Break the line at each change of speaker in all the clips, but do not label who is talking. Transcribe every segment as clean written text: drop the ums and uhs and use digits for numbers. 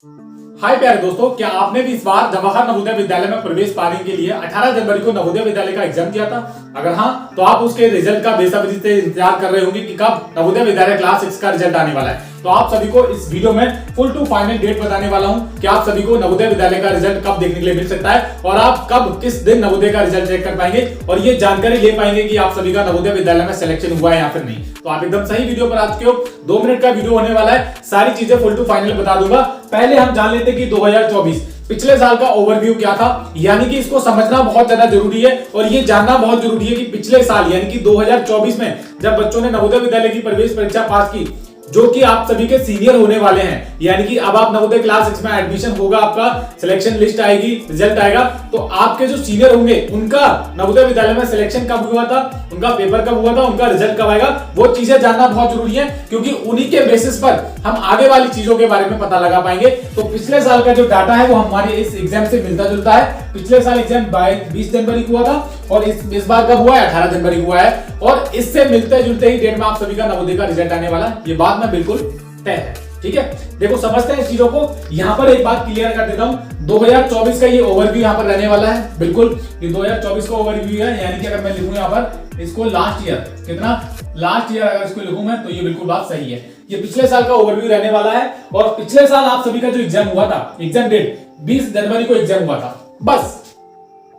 हाय प्यारे दोस्तों, क्या आपने भी इस बार जवाहर नवोदय विद्यालय में प्रवेश पाने के लिए 18 जनवरी को नवोदय विद्यालय का एग्जाम दिया था? अगर हाँ, तो आप उसके रिजल्ट का बेसब्री से इंतजार कर रहे होंगे कि कब नवोदय विद्यालय क्लास 6 का रिजल्ट आने वाला है। तो आप सभी को इस वीडियो में फुल टू फाइनल डेट बताने वाला हूं कि आप सभी को नवोदय विद्यालय का रिजल्ट कब देखने के लिए मिल सकता है और आप कब किस दिन नवोदय का रिजल्ट चेक कर पाएंगे और ये जानकारी ले पाएंगे कि आप सभी का नवोदय विद्यालय में सिलेक्शन हुआ है या फिर नहीं। तो आप एकदम सही वीडियो पर आ चुके हो। 2 मिनट का वीडियो होने वाला है, सारी चीजें फुल टू फाइनल बता दूंगा। पहले हम जान लेते कि 2024 पिछले साल का ओवरव्यू क्या था, यानी कि इसको समझना बहुत ज्यादा जरूरी है और ये जानना बहुत जरूरी है कि पिछले साल यानी कि 2024 में जब बच्चों ने नवोदय विद्यालय की प्रवेश परीक्षा पास की, जो कि आप सभी के सीनियर होने वाले हैं, यानी कि अब आप नवोदय क्लास 6 में एडमिशन होगा, आपका सिलेक्शन लिस्ट आएगी, रिजल्ट आएगा, तो आपके जो सीनियर होंगे उनका नवोदय विद्यालय में सिलेक्शन कब हुआ था, उनका पेपर कब हुआ था, उनका रिजल्ट कब आएगा, वो चीजें जानना बहुत जरूरी है क्योंकि उन्हीं के बेसिस पर हम आगे वाली चीजों के बारे में पता लगा पाएंगे। तो पिछले साल का जो डाटा है वो हमारे इस एग्जाम से मिलता जुलता है। पिछले साल एग्जाम 20 जनवरी को हुआ था और इस बार कब हुआ है, 18 जनवरी को हुआ है और इससे मिलते जुलते ही डेट में आप सभी का नवोदय का रिजल्ट आने वाला है। ये बात में बिल्कुल तय है। ठीक है, देखो समझते हैं इस चीजों को। यहाँ पर एक बात क्लियर कर देता हूँ, 2024 का ये ओवरव्यू यहाँ पर रहने वाला है। बिल्कुल ये 2024 का ओवरव्यू है, यानी कि अगर मैं लिखूं यहाँ पर इसको लास्ट ईयर, कितना लास्ट ईयर अगर इसको लिखूं मैं, तो ये बिल्कुल बात सही है। ये पिछले साल का ओवरव्यू रहने वाला है और पिछले साल आप सभी का जो एग्जाम हुआ था, एग्जाम डेट 20 जनवरी को एग्जाम हुआ था, बस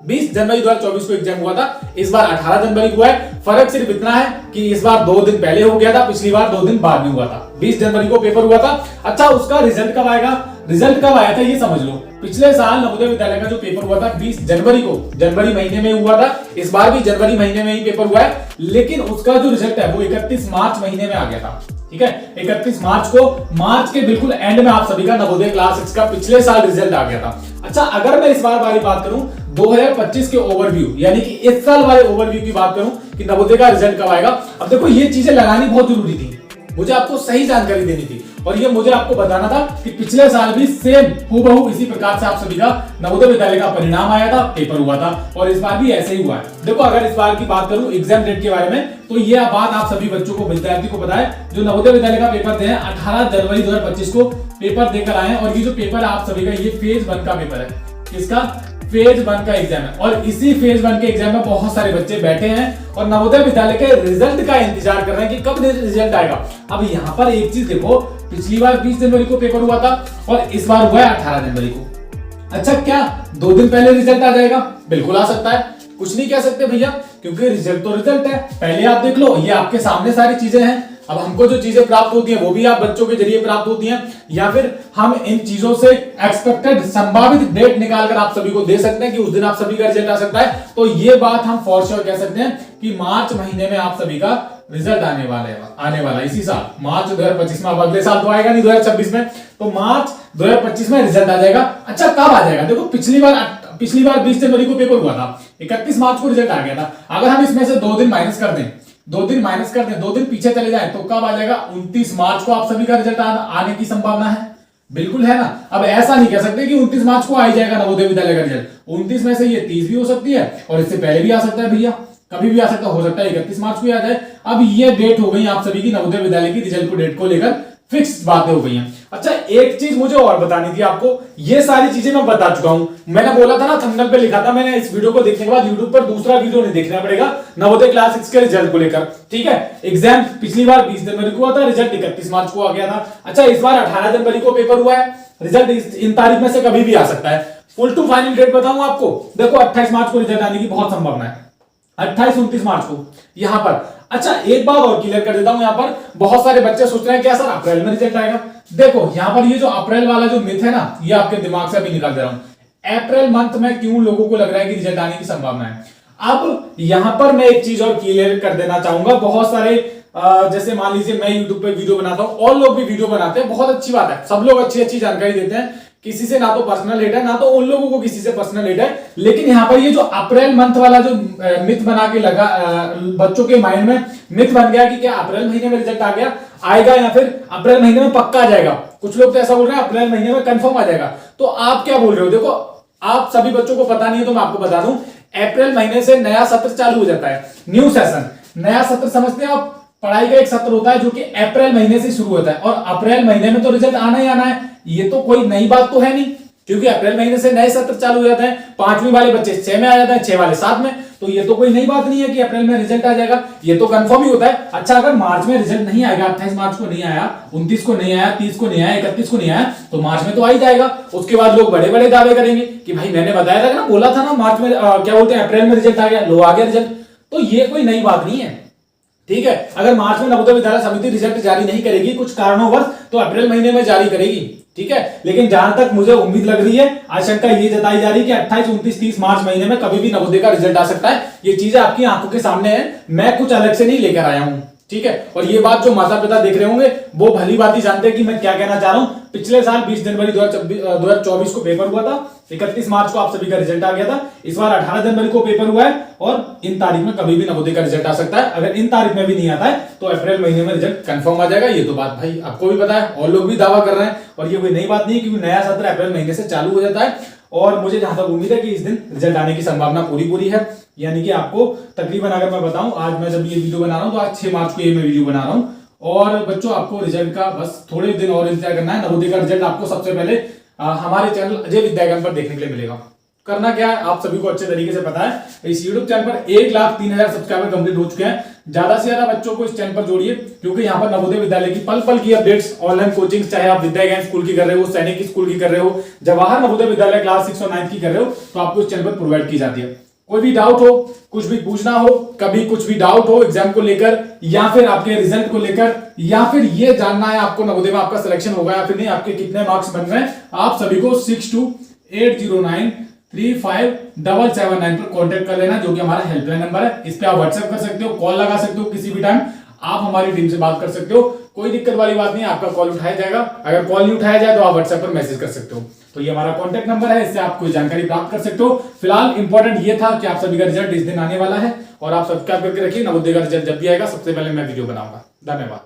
20 जनवरी 2024 को एग्जाम हुआ था। इस बार 18 जनवरी को है। फर्क सिर्फ इतना है कि इस बार 2 दिन पहले हो गया था, पिछली बार 2 दिन बाद में हुआ था। 20 जनवरी को पेपर हुआ था। अच्छा, उसका रिजल्ट कब आएगा, रिजल्ट कब आया था ये समझ लो। पिछले साल नवोदय विद्यालय का जो पेपर हुआ था 20 जनवरी को, जनवरी महीने में हुआ था। इस बार भी जनवरी महीने में ही पेपर हुआ है, लेकिन उसका जो रिजल्ट है वो 31 मार्च महीने में आ गया था। ठीक है, 31 मार्च को, मार्च के बिल्कुल एंड में आप सभी का नवोदय क्लास 6 का पिछले साल रिजल्ट आ गया था। अच्छा, अगर मैं इस बार वाली बात करूं 2025 के ओवरव्यू, यानी कि इस साल वाले ओवरव्यू की बात करूं कि नवोदय का रिजल्ट कब आएगा। अब देखो ये चीजें लगानी बहुत जरूरी थी, मुझे आपको सही जानकारी देनी थी और ये मुझे आपको बताना था कि पिछले साल भी सेम हूबहू इसी प्रकार से आप सभी का नवोदय विद्यालय का परिणाम आया था, पेपर हुआ था और इस बार भी ऐसे ही हुआ है। देखो अगर इस बार की बात करूं एग्जाम डेट के बारे में, तो ये बात आप सभी बच्चों को, विद्यार्थी को पता है जो नवोदय विद्यालय का पेपर दे 18 जनवरी 2025 को पेपर देकर आए हैं। और ये जो पेपर है आप सभी का, ये फेज 1 का पेपर है। किसका? फेज 1 का एग्जाम है और इसी फेज 1 के एग्जाम में बहुत सारे बच्चे बैठे हैं और नवोदय विद्यालय के रिजल्ट का इंतजार कर रहे हैं कि कब रिजल्ट आएगा। अब यहाँ पर एक चीज देखो, पिछली बार 20 जनवरी को पेपर हुआ था और इस बार हुआ है 18 जनवरी को। अच्छा, क्या 2 दिन पहले रिजल्ट आ जाएगा? बिल्कुल आ सकता है, कुछ नहीं कह सकते भैया, क्योंकि रिजल्ट तो रिजल्ट है। पहले आप देख लो, ये आपके सामने सारी चीजें हैं। अब हमको जो चीजें प्राप्त होती हैं वो भी आप बच्चों के जरिए प्राप्त होती हैं, या फिर हम इन चीजों से एक्सपेक्टेड संभावित डेट निकालकर आप सभी को दे सकते हैं कि उस दिन आप सभी का रिजल्ट आ सकता है। तो ये बात हम फॉर श्योर कह सकते हैं कि मार्च महीने में आप सभी का रिजल्ट आने वाला इसी साल मार्च 2025 में। अब अगले साल तो आएगा नहीं 2026 में, तो मार्च 2025 में रिजल्ट आ जाएगा। अच्छा, कब आ जाएगा? देखो पिछली बार 20 जनवरी को पेपर हुआ था, 31 मार्च को रिजल्ट आ गया था। अगर हम इसमें से 2 दिन माइनस कर दें, 2 दिन पीछे चले जाएं, तो कब आ जाएगा? 29 मार्च को आप सभी का रिजल्ट आने की संभावना है। बिल्कुल है ना। अब ऐसा नहीं कह सकते कि 29 मार्च को आ ही जाएगा नवोदय विद्यालय का रिजल्ट। 29 में से ये 30 भी हो सकती है और इससे पहले भी आ सकता है भैया, कभी भी आ सकता, हो सकता है 31 मार्च को आ जाए। अब ये डेट हो गई आप सभी की नवोदय विद्यालय की रिजल्ट को डेट को लेकर फिक्स बातें हो गई हैं। अच्छा, एक चीज मुझे और बतानी थी आपको, ये सारी चीजें मैं बता चुका हूं। मैंने बोला था ना, थंबनेल पे लिखा था मैंने, इस वीडियो को देखने के बाद यूट्यूब पर दूसरा वीडियो नहीं देखना पड़ेगा नवोदय क्लास 6 के रिजल्ट को लेकर। ठीक है, एग्जाम पिछली बार 20 जनवरी को हुआ था, रिजल्ट 31 मार्च को आ गया था। अच्छा, इस बार 18 जनवरी को पेपर हुआ है, रिजल्ट इन तारीख में से कभी भी आ सकता है। फुल टू फाइनल डेट बताऊं आपको, देखो 28 मार्च को रिजल्ट आने की बहुत संभावना है, 28-29 मार्च को यहाँ पर। अच्छा, एक बात और क्लियर कर देता हूं, यहाँ पर बहुत सारे बच्चे सोच रहे हैं क्या सर अप्रैल में रिजल्ट आएगा। देखो यहाँ पर ये जो अप्रैल वाला जो मिथ है ना, ये आपके दिमाग से अभी निकाल दे रहा हूं। अप्रैल मंथ में क्यों लोगों को लग रहा है कि रिजल्ट आने की संभावना है। अब यहां पर मैं एक चीज और क्लियर कर देना चाहूंगा। बहुत सारे जैसे मान लीजिए मैं यूट्यूब पे वीडियो बनाता हूं और लोग भी वीडियो बनाते हैं, बहुत अच्छी बात है, सब लोग अच्छी अच्छी जानकारी देते हैं, किसी से ना तो पर्सनल हेट है ना तो उन लोगों को किसी से पर्सनल हेट है। लेकिन यहाँ पर ये जो अप्रैल मंथ वाला जो मिथ बना के लगा बच्चों के माइंड में मिथ बन गया कि क्या अप्रैल महीने में रिजल्ट आएगा या फिर अप्रैल महीने में पक्का आ जाएगा। कुछ लोग तो ऐसा बोल रहे हैं अप्रैल महीने में कंफर्म आ जाएगा। तो आप क्या बोल रहे हो? देखो आप सभी बच्चों को पता नहीं है तो मैं आपको बता दूं, अप्रैल महीने से नया सत्र चालू हो जाता है, न्यू सेशन। नया सत्र समझते हैं आप, पढ़ाई का एक सत्र होता है जो कि अप्रैल महीने से शुरू होता है और अप्रैल महीने में तो रिजल्ट आना ही आना है। ये तो कोई नई बात तो है नहीं, क्योंकि अप्रैल महीने से नए सत्र चालू हो जाते हैं, 5वीं वाले बच्चे 6 में आ जाते हैं, 6 वाले 7 में, तो ये तो कोई नई बात नहीं है कि अप्रैल में रिजल्ट आ जाएगा, ये तो कंफर्म ही होता है। अच्छा, अगर मार्च में रिजल्ट नहीं आएगा, 28 मार्च को नहीं आया, 29 को नहीं आया, 30 को नहीं आया, 31 को नहीं आया, तो मार्च में तो आ ही जाएगा। उसके बाद लोग बड़े बड़े दावे करेंगे कि भाई मैंने बताया था ना, बोला था ना मार्च में क्या बोलते हैं, अप्रैल में रिजल्ट आ गया, लो आ गया रिजल्ट। तो ये कोई नई बात नहीं है, ठीक है। अगर मार्च में नवोदय विद्यालय समिति रिजल्ट जारी नहीं करेगी कुछ कारणोंवश, तो अप्रैल महीने में जारी करेगी, ठीक है। लेकिन जहां तक मुझे उम्मीद लग रही है, आशंका ये जताई जा रही है कि 28, 29, 30 मार्च महीने में कभी भी नवोदय का रिजल्ट आ सकता है। ये चीजें आपकी आंखों के सामने है, मैं कुछ अलग से नहीं लेकर आया हूं, ठीक है। और ये बात जो माता पिता देख रहे होंगे वो भली बात ही जानते हैं कि मैं क्या कहना चाह रहा हूं। पिछले साल 20 जनवरी 2024 को पेपर हुआ था, 31 मार्च को आप सभी का रिजल्ट आ गया था। इस बार 18 जनवरी को पेपर हुआ है और इन तारीख में कभी भी नवोदय का रिजल्ट आ सकता है। अगर इन तारीख में भी नहीं आता है तो अप्रैल महीने में रिजल्ट कंफर्म आ जाएगा। ये तो बात भाई आपको भी पता है और लोग भी दावा कर रहे हैं, और ये कोई नई बात नहीं है, क्योंकि नया सत्र अप्रैल महीने से चालू हो जाता है। और मुझे जहां तक उम्मीद है कि इस दिन रिजल्ट आने की संभावना पूरी है। यानी कि आपको तकरीबन, अगर मैं बताऊं, आज मैं जब ये वीडियो बना रहा हूं तो आज 6 मार्च को ये मैं वीडियो बना रहा हूं, और बच्चों आपको रिजल्ट का बस थोड़े दिन और इंतजार करना है। नवोदय का रिजल्ट आपको सबसे पहले हमारे चैनल अजय विद्यागम पर देखने के लिए मिलेगा। करना क्या है, आप सभी को अच्छे तरीके से पता है। इस YouTube चैनल पर 1,03,000 सब्सक्राइबर कंप्लीट हो चुके हैं। ज्यादा से ज्यादा बच्चों को इस चैनल पर जोड़िए, क्योंकि यहाँ पर नवोदय विद्यालय की पल पल की अपडेट्स, ऑनलाइन कोचिंग, चाहे आप विद्या ज्ञान स्कूल की कर रहे हो, सैनिक स्कूल की कर रहे हो, जवाहर नवोदय विद्यालय क्लास 6 और 9 की कर रहे हो, तो आपको इस चैनल पर प्रोवाइड की जाती है। कोई भी डाउट हो, कुछ भी पूछना हो, कभी कुछ भी डाउट हो एग्जाम को लेकर, या फिर आपके रिजल्ट को लेकर, या फिर ये जानना है आपको नवोदय में आपका सिलेक्शन होगा या फिर नहीं, आपके कितने मार्क्स बन रहे हैं, आप सभी को 6280935779 पर कांटेक्ट कर लेना, जो कि हमारा हेल्पलाइन नंबर है। इस पे आप व्हाट्सएप कर सकते हो, कॉल लगा सकते हो, किसी भी टाइम आप हमारी टीम से बात कर सकते हो। कोई दिक्कत वाली बात नहीं, आपका कॉल उठाया जाएगा। अगर कॉल नहीं उठाया जाए तो आप व्हाट्सएप पर मैसेज कर सकते हो। तो ये हमारा कांटेक्ट नंबर है, इससे आप कोई जानकारी प्राप्त कर सकते हो। फिलहाल इंपॉर्टेंट ये था कि आप सभी का रिजल्ट इस दिन आने वाला है, और आप सब्सक्राइब करके रखिए। नवोदय का रिजल्ट जब भी आएगा सबसे पहले मैं वीडियो बनाऊंगा। धन्यवाद।